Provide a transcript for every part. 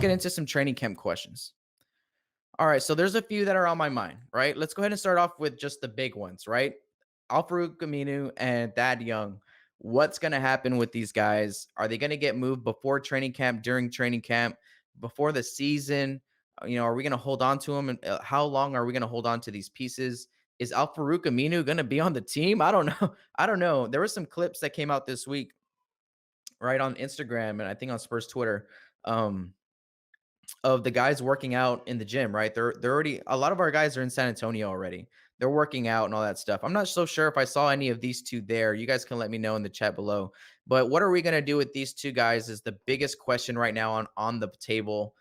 get into some training camp questions. All right, so there's a few that are on my mind, right? Let's go ahead and start off with just the big ones, right? Alfaru Aminu and Thad Young. What's going to happen with these guys? Are they going to get moved before training camp, during training camp, before the season? Are we going to hold on to them? And how long are we going to hold on to these pieces? Is Alfaru Aminu going to be on the team? I don't know. I don't know. There were some clips that came out this week, right, on Instagram and I think on Spurs Twitter. Of the guys working out in the gym, right? They're already a lot of our guys are in San Antonio already. They're working out and all that stuff. I'm not so sure if I saw any of these two there. You guys can let me know in the chat below. But what are we going to do with these two guys is the biggest question right now on the table.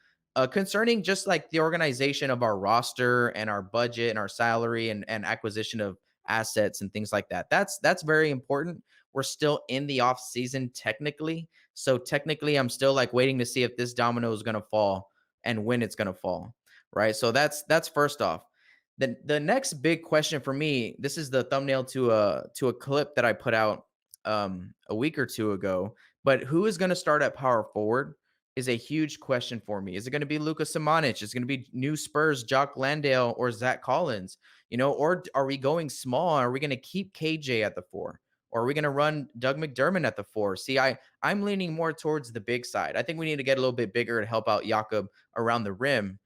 Concerning just like the organization of our roster and our budget and our salary and acquisition of assets and things like that. That's very important. We're still in the off season technically. So technically I'm still like waiting to see if this domino is going to fall and when it's going to fall, right? So that's first off. The next big question for me, this is the thumbnail to a clip that I put out a week or two ago, but who is going to start at power forward is a huge question for me. Is it going to be Luka Samanic? Is it going to be new Spurs, Jock Landale, or Zach Collins? Or are we going small? Are we going to keep KJ at the 4? Or are we going to run Doug McDermott at the 4? See, I'm leaning more towards the big side. I think we need to get a little bit bigger to help out Jakob around the rim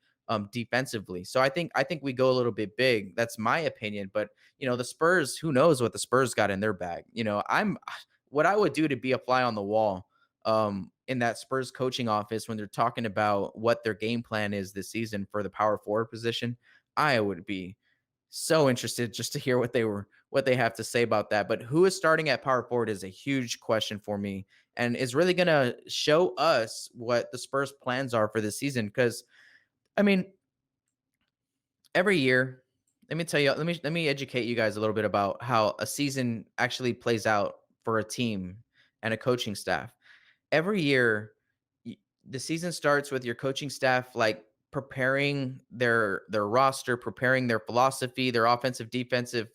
defensively. So I think we go a little bit big. That's my opinion. But the Spurs, who knows what the Spurs got in their bag? I'm what I would do to be a fly on the wall in that Spurs coaching office when they're talking about what their game plan is this season for the power forward position. I would be so interested just to hear what they have to say about that. But who is starting at power forward is a huge question for me and is really going to show us what the Spurs plans are for this season. Because I mean, every year, let me tell you, let me educate you guys a little bit about how a season actually plays out for a team and a coaching staff. Every year, the season starts with your coaching staff like preparing their roster, preparing their philosophy, their offensive, defensive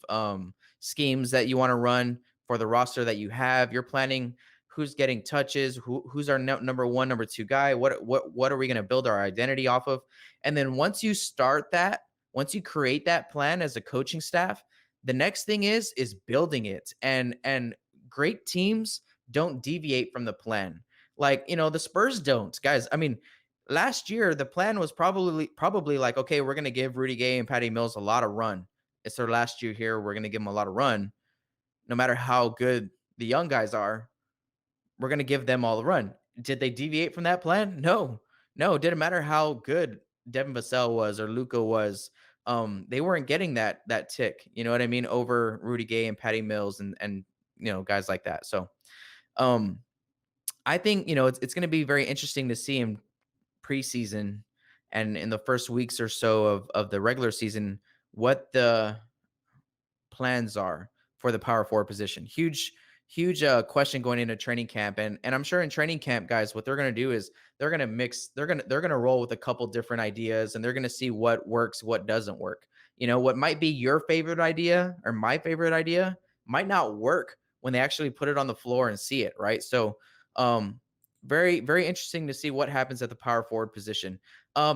schemes that you want to run for the roster that you have. You're planning who's getting touches, who's our number one, number two guy. What are we going to build our identity off of? And then once you start that, once you create that plan as a coaching staff, the next thing is building it. And great teams don't deviate from the plan. Like, the Spurs don't, guys. I mean, last year the plan was probably like, okay, we're gonna give Rudy Gay and Patty Mills a lot of run. It's their last year here. We're gonna give them a lot of run, no matter how good the young guys are. We're gonna give them all the run. Did they deviate from that plan? No, no. It didn't matter how good Devin Vassell was or Luca was. They weren't getting that tick. You know what I mean? Over Rudy Gay and Patty Mills and guys like that. So, um, I think it's going to be very interesting to see him preseason and in the first weeks or so of the regular season what the plans are for the power forward position. Huge question going into training camp, and I'm sure in training camp, guys, what they're going to do is they're going to mix. They're going to roll with a couple different ideas, and they're going to see what works, what doesn't work. What might be your favorite idea or my favorite idea might not work when they actually put it on the floor and see it, right? So, very very interesting to see what happens at the power forward position.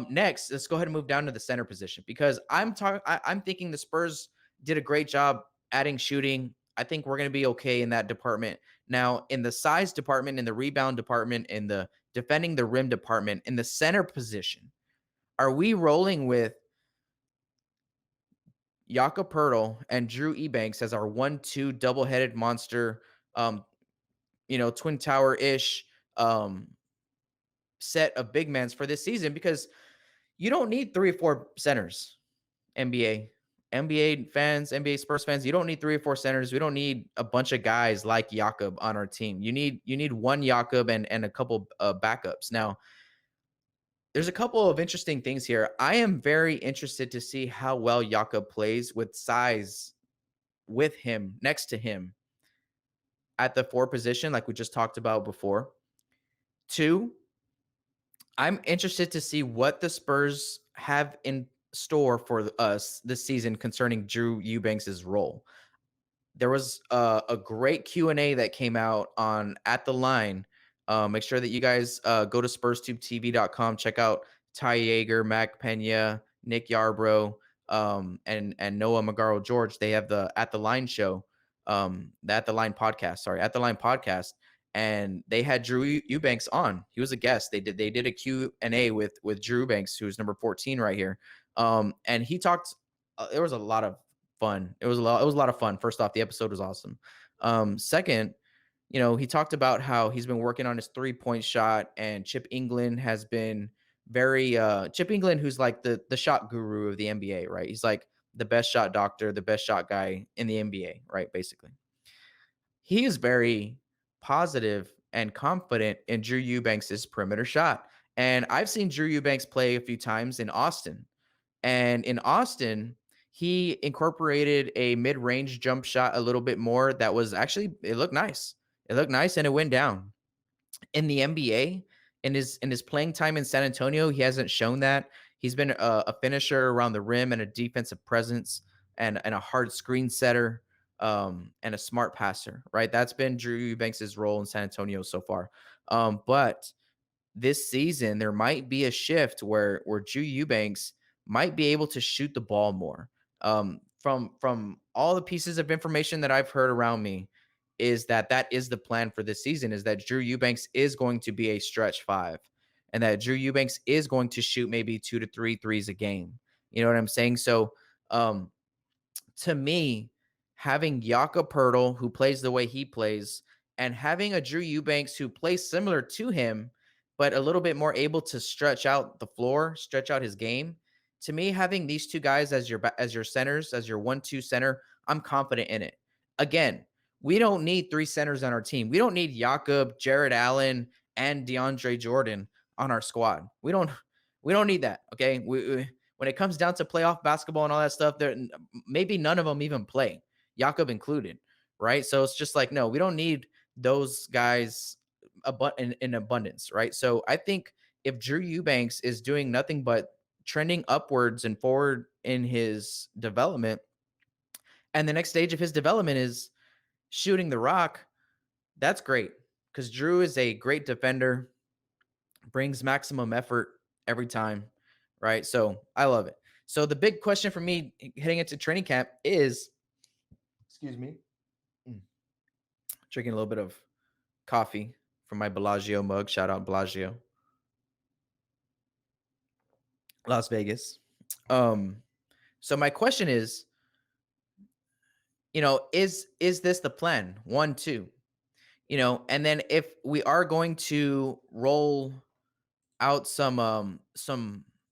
Next, let's go ahead and move down to the center position because I'm thinking the Spurs did a great job adding shooting. I think we're going to be okay in that department. Now, in the size department, in the rebound department, in the defending the rim department, in the center position, are we rolling with Jakob Pertl and Drew Ebanks as our 1-2 double-headed monster, twin tower-ish set of big men for this season? Because you don't need 3 or 4 centers. NBA fans, NBA Spurs fans, you don't need 3 or 4 centers. We don't need a bunch of guys like Jakob on our team. You need one Jakob and a couple backups. Now, there's a couple of interesting things here. I am very interested to see how well Jakob plays with size with him next to him at the 4 position, like we just talked about before. 2, I'm interested to see what the Spurs have in store for us this season concerning Drew Eubanks' role. There was a great Q&A that came out on At the Line Make sure that you guys go to SpursTubeTv.com. Check out Ty Yeager, Mac Pena, Nick Yarbrough, and Noah Magaro George. They have the At the Line show, the At the Line podcast. Sorry, At the Line podcast, and they had Drew Eubanks on. He was a guest. They did a Q&A with Drew Eubanks, who's number 14 right here. And he talked. There was a lot of fun. It was a lot of fun. First off, the episode was awesome. Second, he talked about how he's been working on his 3-point shot, and Chip England has been very Chip England, who's like the shot guru of the NBA, right? He's like the best shot doctor, the best shot guy in the NBA, right? Basically. He is very positive and confident in Drew Eubanks' perimeter shot. And I've seen Drew Eubanks play a few times in Austin. And in Austin, he incorporated a mid-range jump shot a little bit more. That was actually, it looked nice. It looked nice and it went down. In the NBA, in his playing time in San Antonio, he hasn't shown that. He's been a finisher around the rim and a defensive presence and a hard screen setter, and a smart passer, right? That's been Drew Eubanks' role in San Antonio so far. But this season there might be a shift where Drew Eubanks might be able to shoot the ball more. From all the pieces of information that I've heard around me, is that is the plan for this season, is that Drew Eubanks is going to be a stretch five, and that Drew Eubanks is going to shoot maybe 2 to 3 threes a game. You know what I'm saying? So um to me, having Jakob Poeltl, who plays the way he plays, and having a Drew Eubanks who plays similar to him, but a little bit more able to stretch out the floor, stretch out his game. To me, having these two guys as your centers, as your 1-2 center, I'm confident in it. Again, we don't need three centers on our team. We don't need Jakob, Jared Allen, and DeAndre Jordan on our squad. We don't need that. Okay, when it comes down to playoff basketball and all that stuff, there maybe none of them even play, Jakob included, right? So it's just like, no, we don't need those guys in abundance, right? So I think if Drew Eubanks is doing nothing but trending upwards and forward in his development, and the next stage of his development is shooting the rock, that's great, because Drew is a great defender, brings maximum effort every time, right? So I love it. So the big question for me heading into training camp is, excuse me, drinking a little bit of coffee from my Bellagio mug. Shout out Bellagio, Las Vegas. Um, so my question is, is this the plan? 1, 2, and then if we are going to roll out some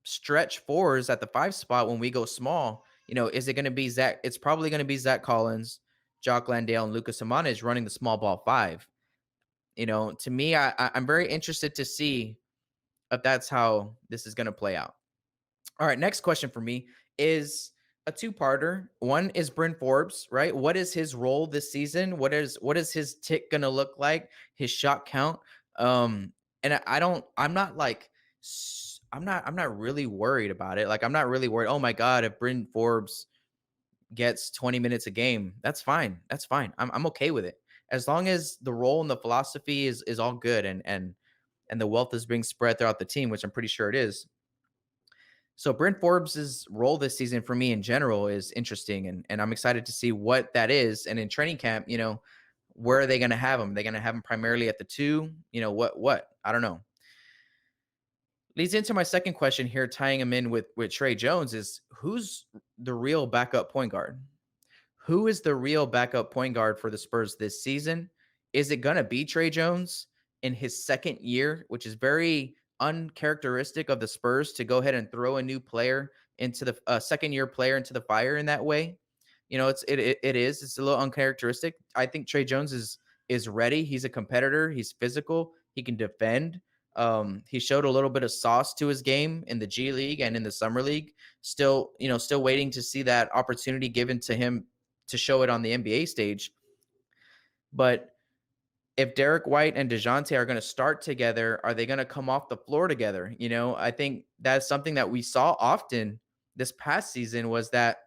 stretch fours at the 5 spot when we go small, is it going to be Zach? It's probably going to be Zach Collins, Jock Landale, and Lucas Amanez running the small ball 5. To me, I'm very interested to see if that's how this is going to play out. All right, next question for me is a two-parter. One is Bryn Forbes, right? What is his role this season? What is his tick gonna look like? His shot count? And I don't. I'm not really worried about it. Like, I'm not really worried. Oh my God, if Bryn Forbes gets 20 minutes a game, that's fine. That's fine. I'm okay with it, as long as the role and the philosophy is all good, and the wealth is being spread throughout the team, which I'm pretty sure it is. So Bryn Forbes' role this season for me in general is interesting, and I'm excited to see what that is. And in training camp, where are they going to have him? They're going to have him primarily at the 2. What? I don't know. Leads into my second question here, tying him in with Trey Jones, is who's the real backup point guard? Who is the real backup point guard for the Spurs this season? Is it going to be Trey Jones in his second year, which is very uncharacteristic of the Spurs to go ahead and throw a new player into the second year player into the fire in that way? It's a little uncharacteristic. I think Trey Jones is ready. He's a competitor. He's physical. He can defend. He showed a little bit of sauce to his game in the G League and in the Summer League. Still waiting to see that opportunity given to him to show it on the NBA stage. But if Derek White and DeJounte are going to start together, are they going to come off the floor together? I think that's something that we saw often this past season, was that,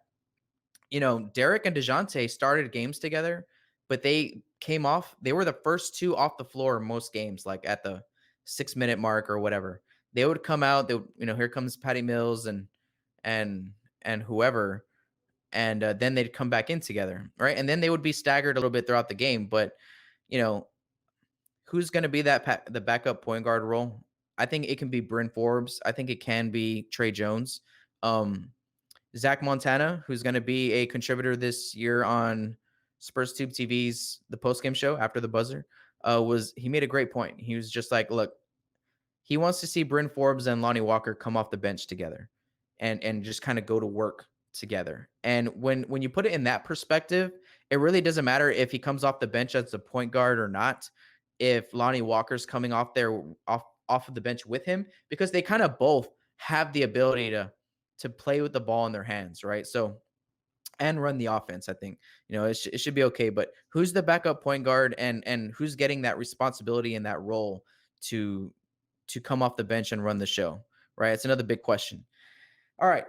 Derek and DeJounte started games together, but they were the first two off the floor in most games, like at the 6 minute mark or whatever. They would come out, here comes Patty Mills and and whoever, and then they'd come back in together, right? And then they would be staggered a little bit throughout the game. But you know, who's going to be the backup point guard role? I think it can be Bryn Forbes. I think it can be Trey Jones. Um, Zach Montana, who's going to be a contributor this year on SpursTubeTv's The Postgame Show after the buzzer, was he made a great point. He was just like, look, he wants to see Bryn Forbes and Lonnie Walker come off the bench together and just kind of go to work together. And when you put it in that perspective, it really doesn't matter if he comes off the bench as a point guard or not, if Lonnie Walker's coming off of the bench with him, because they kind of both have the ability to play with the ball in their hands, right? So and run the offense. I think it should be okay. But who's the backup point guard, and who's getting that responsibility and that role to come off the bench and run the show, right? It's another big question. All right,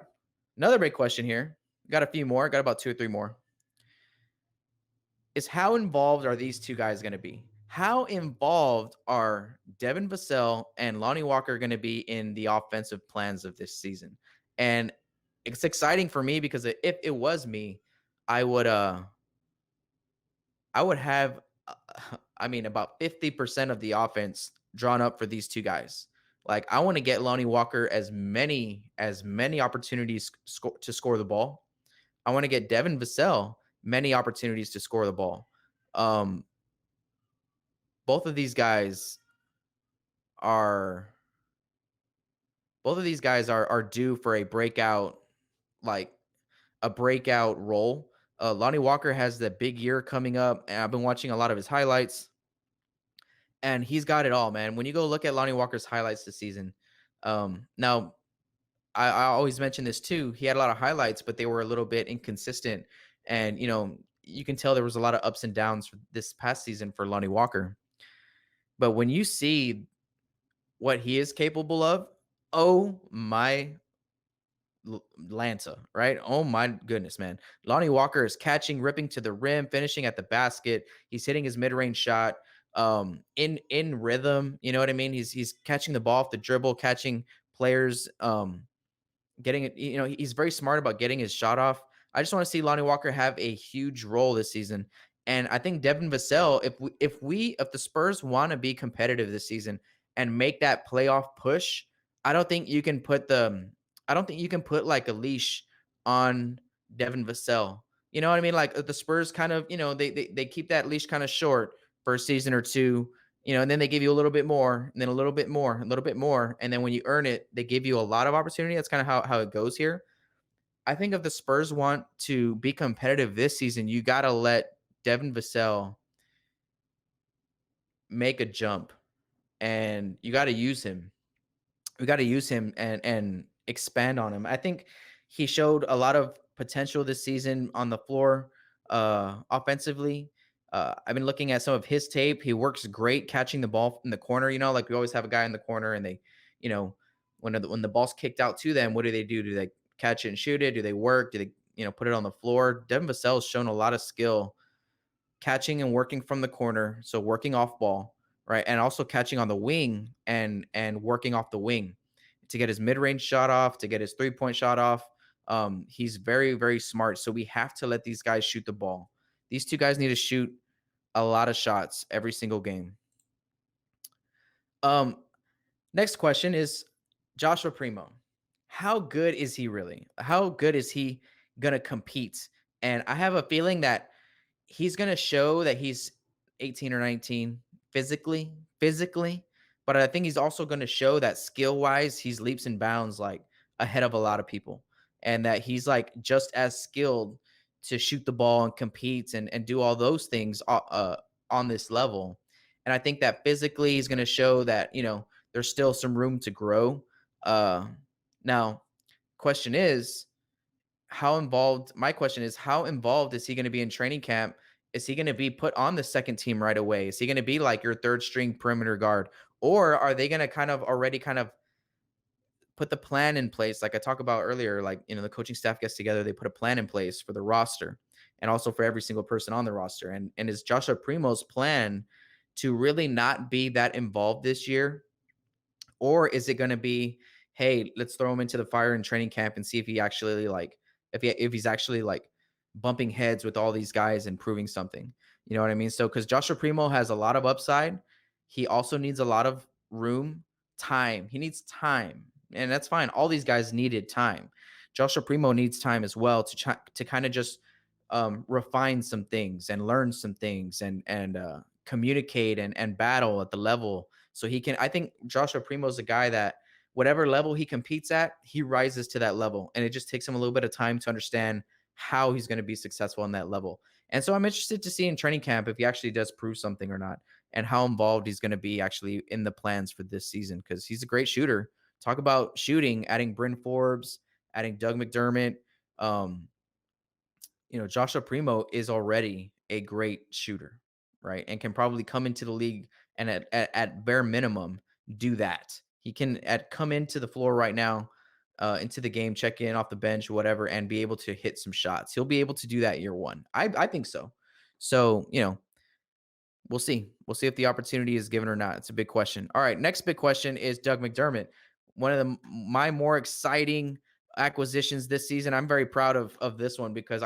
another big question here. Got a few more. Got about two or three more. Is how involved are these two guys going to be? How involved are Devin Vassell and Lonnie Walker going to be in the offensive plans of this season? And it's exciting for me because if it was me, I would have I mean about 50% of the offense drawn up for these two guys. Like I want to get Lonnie Walker as many opportunities to score the ball. I want to get Devin Vassell many opportunities to score the ball. Um, both of these guys are are due for like a breakout role. Lonnie Walker has that big year coming up, and I've been watching a lot of his highlights, and he's got it all, man. When you go look at Lonnie Walker's highlights this season, now I always mention this too. He had a lot of highlights, but they were a little bit inconsistent, and you can tell there was a lot of ups and downs this past season for Lonnie Walker. But when you see what he is capable of, oh my Lanta, right? Oh my goodness, man. Lonnie Walker is catching, ripping to the rim, finishing at the basket. He's hitting his mid-range shot in rhythm. You know what I mean? He's catching the ball off the dribble, catching players getting it. He's very smart about getting his shot off. I just want to see Lonnie Walker have a huge role this season. And I think Devin Vassell, if the Spurs want to be competitive this season and make that playoff push, I don't think you can put like a leash on Devin Vassell. You know what I mean? Like the Spurs kind of, they keep that leash kind of short for a season or two, and then they give you a little bit more, and then a little bit more, a little bit more. And then when you earn it, they give you a lot of opportunity. That's kind of how it goes here. I think if the Spurs want to be competitive this season, you got to let Devin Vassell make a jump, and you got to use him. We got to use him and expand on him. I think he showed a lot of potential this season on the floor offensively. I've been looking at some of his tape. He works great catching the ball in the corner. Like we always have a guy in the corner, and they, when the ball's kicked out to them, what do? Do they catch it and shoot it? Do they work? Do they, put it on the floor? Devin Vassell's shown a lot of skill catching and working from the corner, so working off ball, right? And also catching on the wing and working off the wing to get his mid-range shot off, to get his three-point shot off. He's very, very smart. So we have to let these guys shoot the ball. These two guys need to shoot a lot of shots every single game. Next question is Joshua Primo. How good is he really? How good is he gonna compete? And I have a feeling that he's going to show that he's 18 or 19 physically, but I think he's also going to show that skill-wise he's leaps and bounds like ahead of a lot of people, and that he's like just as skilled to shoot the ball and compete and do all those things on this level. And I think that physically he's going to show that, there's still some room to grow. Now, question is, my question is, how involved is he going to be in training camp? Is he going to be put on the second team right away? Is he going to be like your third string perimeter guard? Or are they going to already put the plan in place? Like I talked about earlier, like, the coaching staff gets together, they put a plan in place for the roster. and also for every single person on the roster. And is Joshua Primo's plan to really not be that involved this year, or is it going to be, hey, let's throw him into the fire in training camp and see if he actually like if he's actually like bumping heads with all these guys and proving something. You know what I mean? So cuz Joshua Primo has a lot of upside, he also needs a lot of room, time. He needs time. And that's fine. All these guys needed time. Joshua Primo needs time as well to kind of just refine some things and learn some things and communicate and battle at the level so he can. I think Joshua Primo is a guy that whatever level he competes at, he rises to that level, and it just takes him a little bit of time to understand how he's going to be successful in that level. And so I'm interested to see in training camp if he actually does prove something or not, and how involved he's going to be actually in the plans for this season because he's a great shooter. Talk about shooting, adding Bryn Forbes, adding Doug McDermott. Um, Joshua Primo is already a great shooter, right? And can probably come into the league and at bare minimum do that. He can come into the floor right now, into the game, check in off the bench, whatever, and be able to hit some shots. He'll be able to do that year one. I think so. So, we'll see. We'll see if the opportunity is given or not. It's a big question. All right, next big question is Doug McDermott. One of my more exciting acquisitions this season. I'm very proud of this one because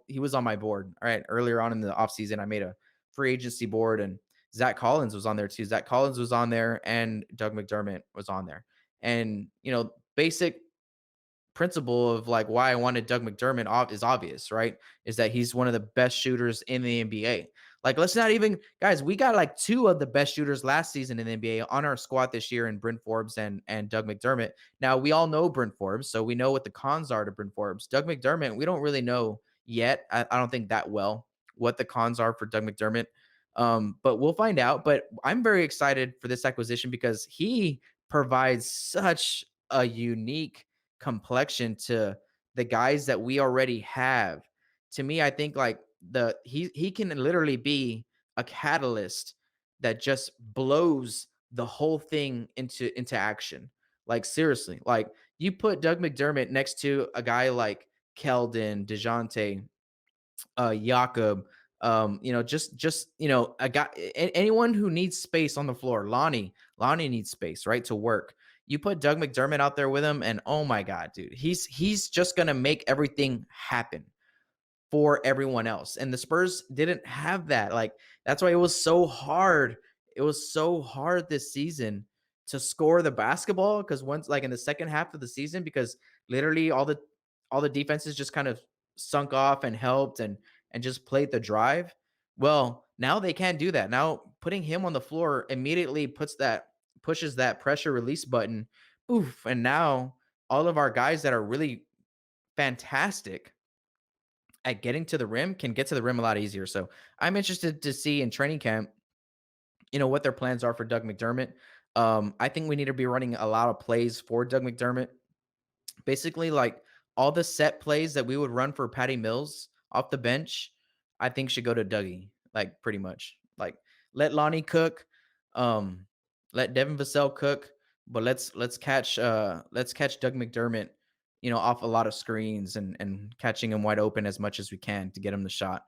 he was on my board. All right, earlier on in the offseason, I made a free agency board and Zach Collins was on there too. Zach Collins was on there and Doug McDermott was on there. And basic principle of like why I wanted Doug McDermott off is obvious, right? Is that he's one of the best shooters in the NBA. Like, let's not even, guys, we got like two of the best shooters last season in the NBA on our squad this year in Bryn Forbes and Doug McDermott. Now, we all know Bryn Forbes, so we know what the cons are to Bryn Forbes. Doug McDermott, we don't really know yet. I don't think that well what the cons are for Doug McDermott. But we'll find out. But I'm very excited for this acquisition because he provides such a unique complexion to the guys that we already have. To me, I think like he can literally be a catalyst that just blows the whole thing into action. Like seriously, like you put Doug McDermott next to a guy like Keldon, DeJounte, Jakob, a guy, anyone who needs space on the floor. Lonnie needs space, right, to work. You put Doug McDermott out there with him, and oh my God, dude, he's just gonna make everything happen for everyone else. And the Spurs didn't have that. Like that's why it was so hard. It was so hard this season to score the basketball because once like in the second half of the season, because literally all the defenses just kind of sunk off and helped and just played the drive. Well, now they can't do that. Now putting him on the floor immediately pushes that pressure release button. Oof. And now all of our guys that are really fantastic at getting to the rim can get to the rim a lot easier. So I'm interested to see in training camp, what their plans are for Doug McDermott. I think we need to be running a lot of plays for Doug McDermott. Basically, like all the set plays that we would run for Patty Mills off the bench, I think should go to Dougie. Like pretty much. Like let Lonnie cook, um, let Devin Vassell cook, but let's catch Doug McDermott, off a lot of screens and catching him wide open as much as we can to get him the shot,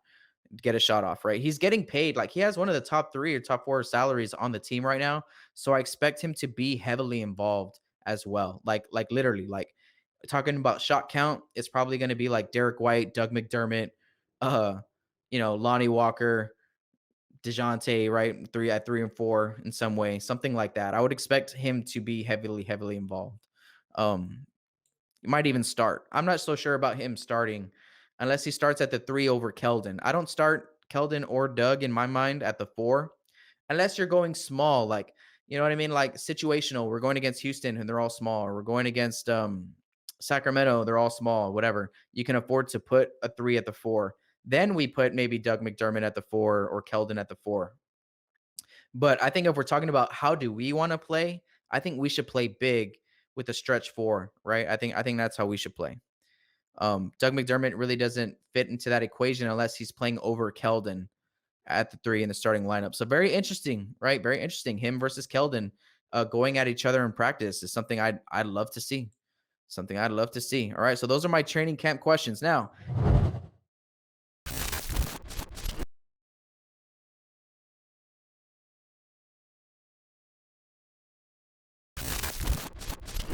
get a shot off, right? He's getting paid. Like he has one of the top 3 or top 4 salaries on the team right now. So I expect him to be heavily involved as well. Like literally, like talking about shot count, it's probably going to be like Derek White, Doug McDermott, uh, Lonnie Walker, DeJounte, right? Three at 3 and 4 in some way, something like that. I would expect him to be heavily involved. He might even start. I'm not so sure about him starting unless he starts at the 3 over Keldon. I don't start Keldon or Doug in my mind at the 4 unless you're going small, like you know what I mean, like situational. We're going against Houston and they're all small, or we're going against Sacramento, they're all small, whatever. You can afford to put a 3 at the 4. Then we put maybe Doug McDermott at the 4 or Keldon at the 4. But I think if we're talking about how do we want to play, I think we should play big with a stretch 4, right? I think that's how we should play. Doug McDermott really doesn't fit into that equation unless he's playing over Keldon at the 3 in the starting lineup. So very interesting, right? Very interesting. Him versus Keldon going at each other in practice is something I'd love to see. Something I'd love to see. All right. So those are my training camp questions. Now,